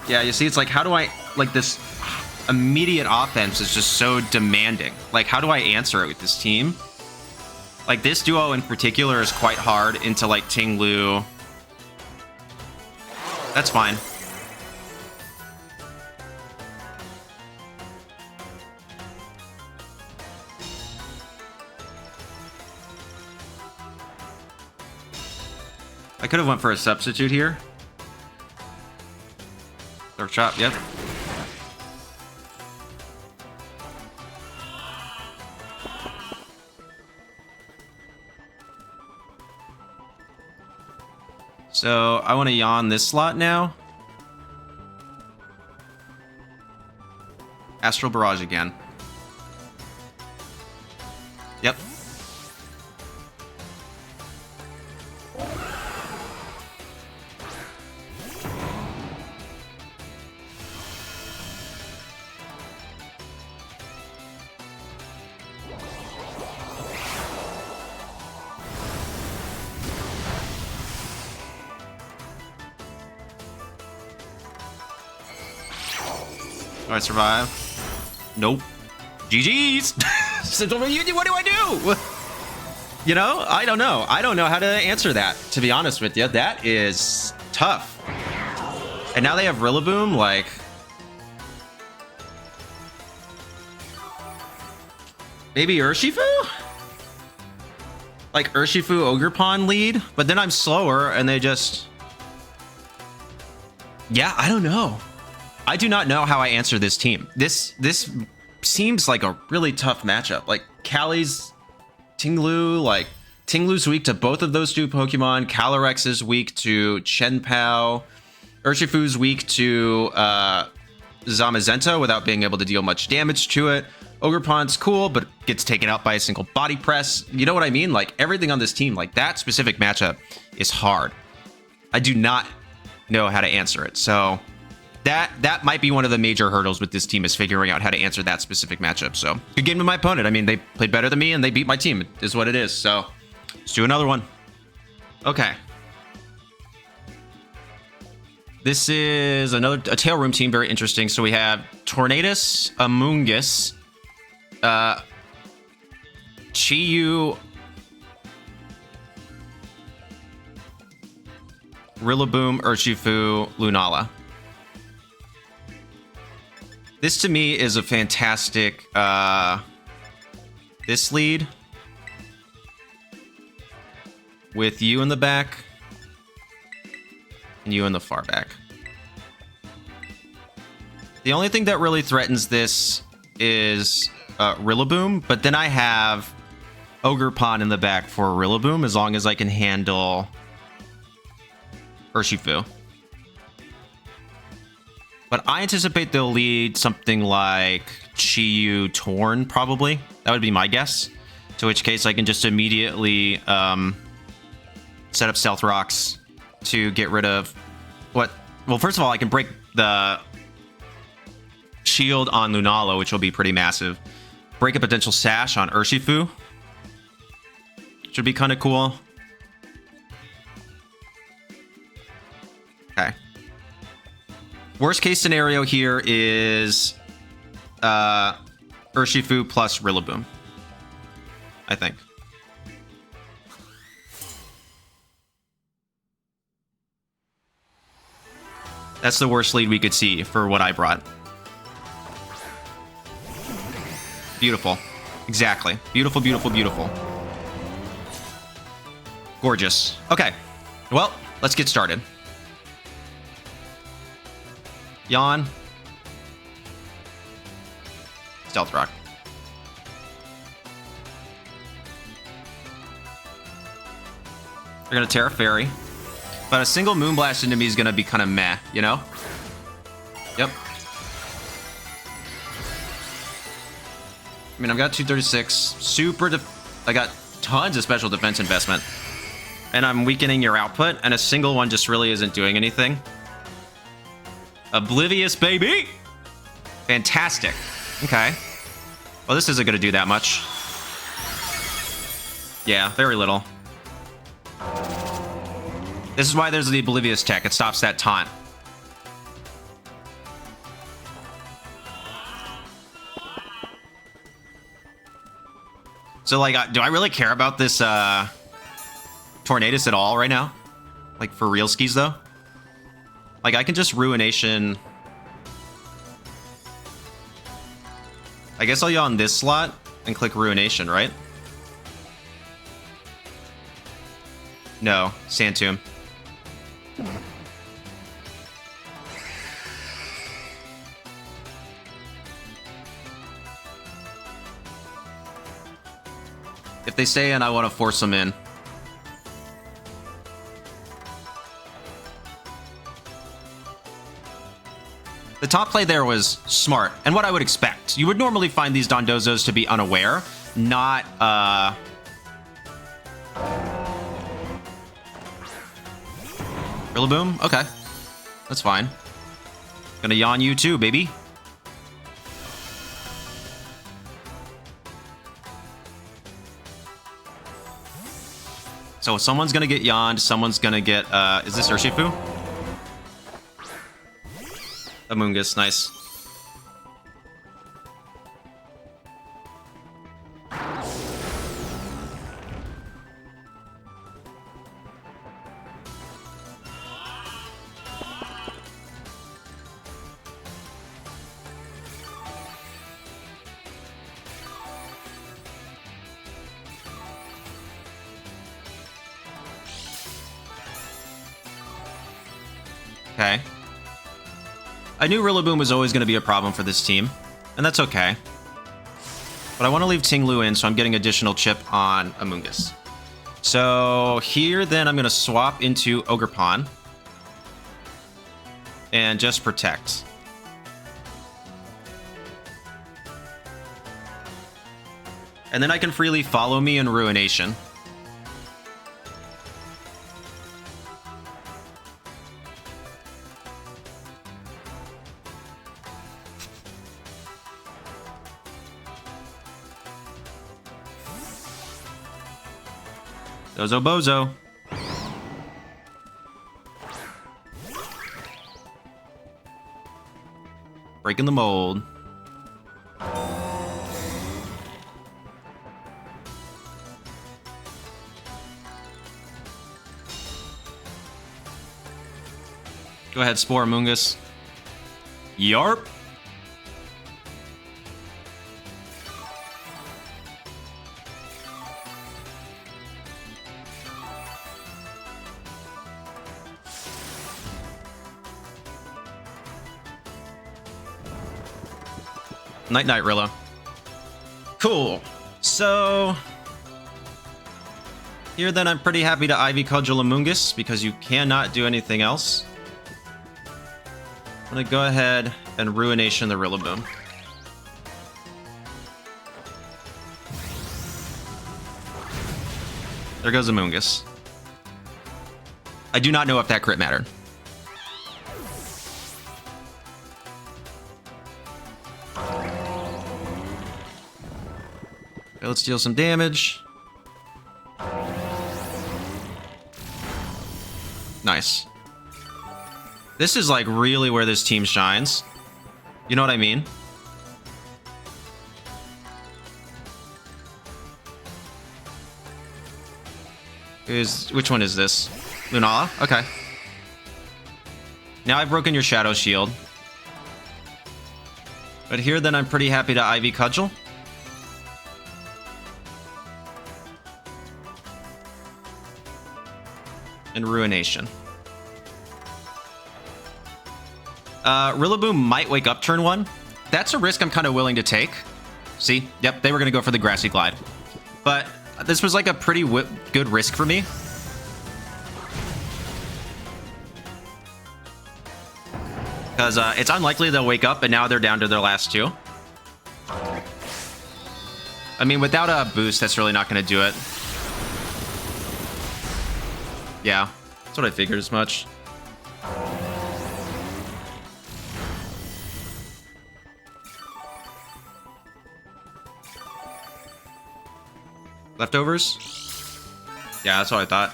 Yeah, you see, it's like, how do I... Like, this immediate offense is just so demanding. Like, how do I answer it with this team? Like, this duo in particular is quite hard into, like, Ting-Lu. That's fine. I could have went for a substitute here. Dark Chop, yep. So I want to Yawn this slot now. Astral Barrage again. Yep. Do I survive? Nope. GG's! What do I do? You know? I don't know. I don't know how to answer that, to be honest with you. That is tough. And now they have Rillaboom, like... Maybe Urshifu? Like Urshifu Ogerpon lead? But then I'm slower and they just... Yeah, I don't know. I do not know how I answer this team. This seems like a really tough matchup. Like, Callie's Ting-Lu, like, Ting-Lu's weak to both of those two Pokemon. Calyrex is weak to Chen Pao. Urshifu's weak to Zamazenta without being able to deal much damage to it. Ogerpon's cool, but gets taken out by a single body press. You know what I mean? Like, everything on this team, like, that specific matchup is hard. I do not know how to answer it, so... That might be one of the major hurdles with this team is figuring out how to answer that specific matchup. So, good game to my opponent. I mean, they played better than me and they beat my team. It is what it is. So, let's do another one. Okay. This is a tail room team. Very interesting. So, we have Tornadus, Amoonguss, Chi-Yu, Rillaboom, Urshifu, Lunala. This to me is a fantastic this lead with you in the back and you in the far back. The only thing that really threatens this is Rillaboom, but then I have Ogerpon in the back for Rillaboom as long as I can handle Urshifu. But I anticipate they'll lead something like Chi-Yu Torn, probably. That would be my guess. To which case I can just immediately set up Stealth Rocks to get rid of what... Well, first of all, I can break the shield on Lunala, which will be pretty massive. Break a potential Sash on Urshifu. Should be kind of cool. Okay. Worst case scenario here is Urshifu plus Rillaboom, I think. That's the worst lead we could see for what I brought. Beautiful. Exactly. Beautiful, beautiful, beautiful. Gorgeous. Okay. Well, let's get started. Yawn. Stealth Rock. They're going to Terra Fairy. But a single Moonblast into me is going to be kind of meh, you know? Yep. I mean, I've got 236. I got tons of special defense investment. And I'm weakening your output, and a single one just really isn't doing anything. Oblivious, baby! Fantastic. Okay. Well, this isn't going to do that much. Yeah, very little. This is why there's the Oblivious tech. It stops that taunt. So, like, do I really care about this Tornadus at all right now? Like, for real skis, though? Like, I can just Ruination. I guess I'll yawn this slot and click Ruination, right? No, Sand Tomb. If they stay in, I want to force them in. The top play there was smart, and what I would expect. You would normally find these Dondozos to be unaware, not, Rillaboom? Okay. That's fine. Gonna yawn you too, baby. So someone's gonna get yawned, someone's gonna get, is this Urshifu? Amoonguss, nice. Okay. I knew Rillaboom was always going to be a problem for this team, and that's okay. But I want to leave Ting-Lu in, so I'm getting additional chip on Amoonguss. So here, then, I'm going to swap into Ogerpon and just protect. And then I can freely follow me in Ruination. Dozo Bozo. Breaking the mold. Go ahead, Spore Amoonguss. Yarp. Night-night, Rilla. Cool. So... here, then, I'm pretty happy to Ivy Cudgel Amoonguss, because you cannot do anything else. I'm gonna go ahead and Ruination the Rillaboom. There goes Amoonguss. I do not know if that crit mattered. Okay, let's deal some damage. Nice. This is like really where this team shines. You know what I mean? Which one is this? Lunala? Okay. Now I've broken your Shadow Shield. But here then I'm pretty happy to Ivy Cudgel. And Ruination. Rillaboom might wake up turn 1. That's a risk I'm kind of willing to take. See? Yep, they were going to go for the Grassy Glide. But this was like a pretty good risk for me. Because it's unlikely they'll wake up, and now they're down to their last 2. I mean, without a boost, that's really not going to do it. Yeah, that's what I figured as much. Leftovers? Yeah, that's what I thought.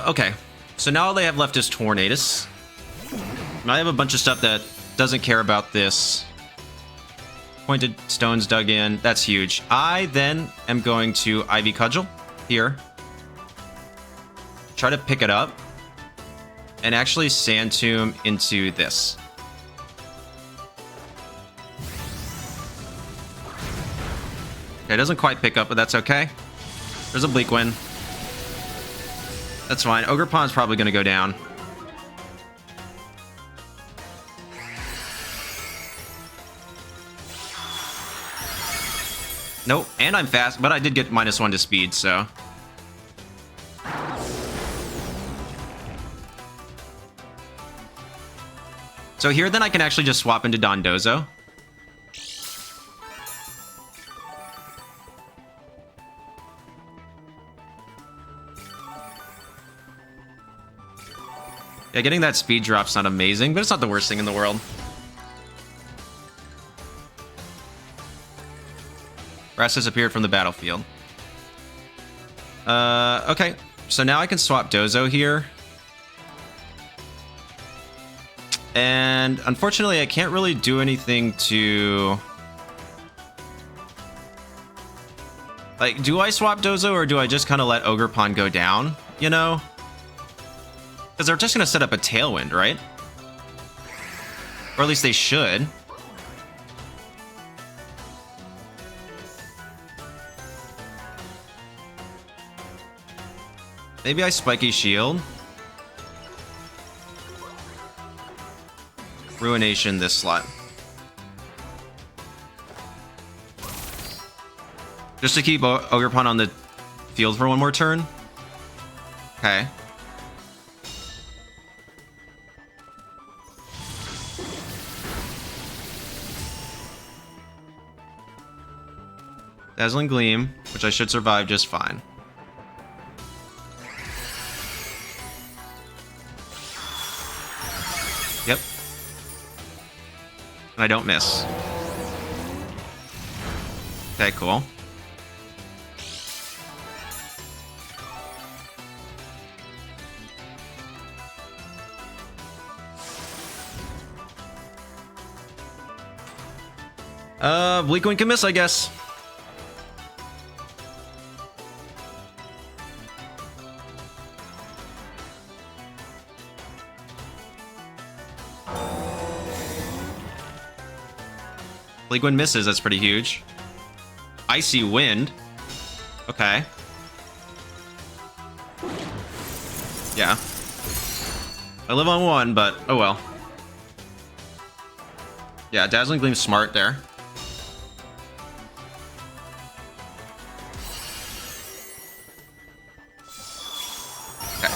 Okay. So now all they have left is Tornadus. And I have a bunch of stuff that doesn't care about this. Pointed Stones dug in. That's huge. I then am going to Ivy Cudgel here. Try to pick it up. And actually Sand Tomb into this. Okay, it doesn't quite pick up, but that's okay. There's a Bleak Wind. That's fine. Ogerpon's probably going to go down. Nope, and I'm fast, but I did get -1 to speed, so... So here, then, I can actually just swap into Dondozo. Yeah, getting that speed drop's not amazing, but it's not the worst thing in the world. Grass disappeared from the battlefield. Okay. So now I can swap Dozo here. And unfortunately, I can't really do anything to... Like, do I swap Dozo or do I just kind of let Ogerpon go down, you know? Because they're just going to set up a Tailwind, right? Or at least they should. Maybe I Spiky Shield. Ruination this slot. Just to keep Ogerpon on the field for one more turn. Okay. Dazzling Gleam, which I should survive just fine. Yep. And I don't miss. Okay, cool. Bleak Wing can miss, I guess. Bleak Wind misses, that's pretty huge. Icy Wind. Okay. Yeah. I live on one, but oh well. Yeah, Dazzling Gleam's smart there. Okay.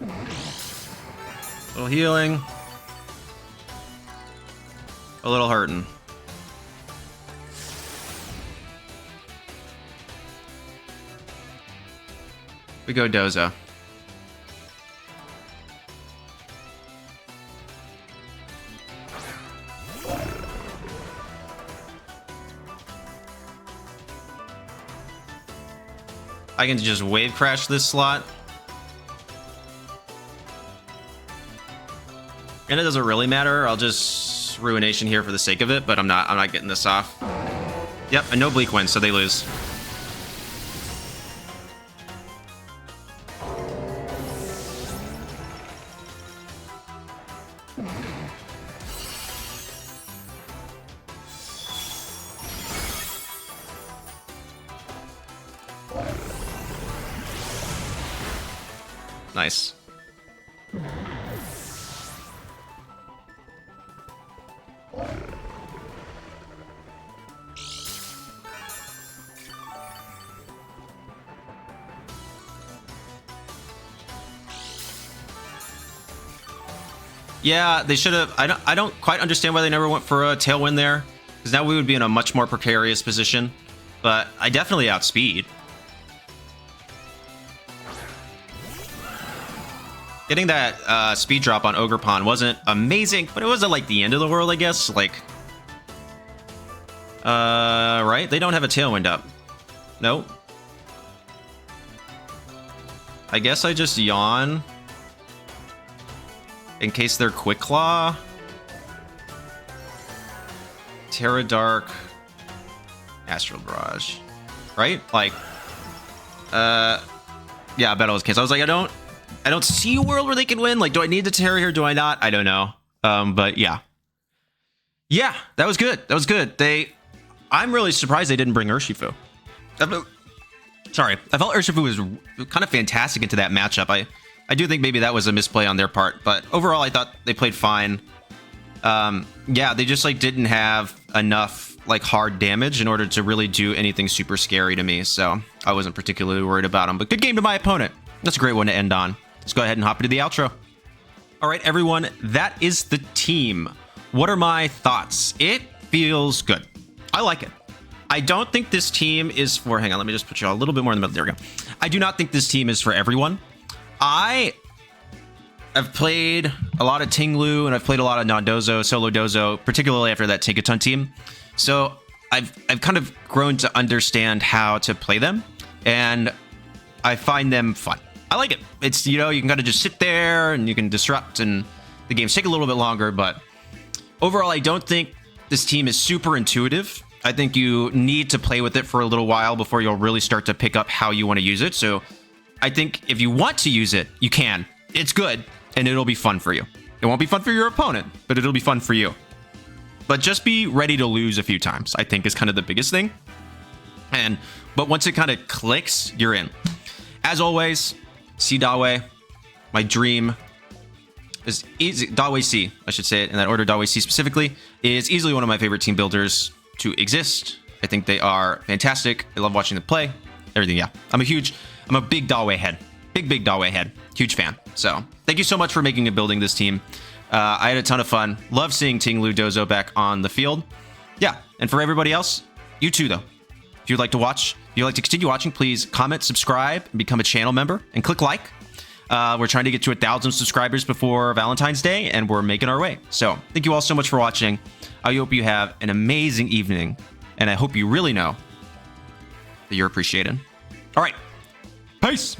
A little healing. A little hurting. We go Dozo. I can just wave crash this slot. And it doesn't really matter. I'll just Ruination here for the sake of it, but I'm not getting this off. Yep, and no Bleak Wind, so they lose. Nice. Yeah, they should have. I don't quite understand why they never went for a Tailwind there, because now we would be in a much more precarious position. But I definitely outspeed. Getting that speed drop on Ogerpon wasn't amazing, but it wasn't like the end of the world, I guess. Like, right? They don't have a Tailwind up. Nope. I guess I just yawn. In case they're Quick Claw. Terra Dark. Astral Barrage. Right? Like, yeah, I bet it was case. I was like, I don't see a world where they can win. Like, do I need the Terra here? Do I not? I don't know. But yeah. Yeah, that was good. That was good. I'm really surprised they didn't bring Urshifu. Sorry. I felt Urshifu was kind of fantastic into that matchup. I do think maybe that was a misplay on their part, but overall I thought they played fine. Yeah, they just like didn't have enough like hard damage in order to really do anything super scary to me, so I wasn't particularly worried about them. But good game to my opponent. That's a great one to end on. Let's go ahead and hop into the outro. All right, everyone, that is the team. What are my thoughts? It feels good. I like it. I don't think this team is for... Hang on, let me just put you a little bit more in the middle. There we go. I do not think this team is for everyone. I've played a lot of Ting-Lu, and I've played a lot of Dondozo, Solo Dozo, particularly after that Tinkaton team. So I've kind of grown to understand how to play them, and I find them fun. I like it. It's, you know, you can kind of just sit there, and you can disrupt, and the games take a little bit longer, but overall, I don't think this team is super intuitive. I think you need to play with it for a little while before you'll really start to pick up how you want to use it. So I think if you want to use it, you can. It's good, and it'll be fun for you. It won't be fun for your opponent, but it'll be fun for you. But just be ready to lose a few times, I think, is kind of the biggest thing. But once it kind of clicks, you're in. As always, Si Dawei, my dream is easy. Dawei Si, I should say it in that order. Dawei Si specifically is easily one of my favorite team builders to exist. I think they are fantastic. I love watching them play. Everything, yeah. I'm a big Dawei head. Big Dawei head. Huge fan. So thank you so much for making and building this team. I had a ton of fun. Love seeing Ting-Lu Dozo back on the field. Yeah, and for everybody else, you too, though. If you'd like to watch, if you'd like to continue watching, please comment, subscribe, and become a channel member, and click like. We're trying to get to 1,000 subscribers before Valentine's Day, and we're making our way. So thank you all so much for watching. I hope you have an amazing evening, and I hope you really know that you're appreciated. All right. Peace.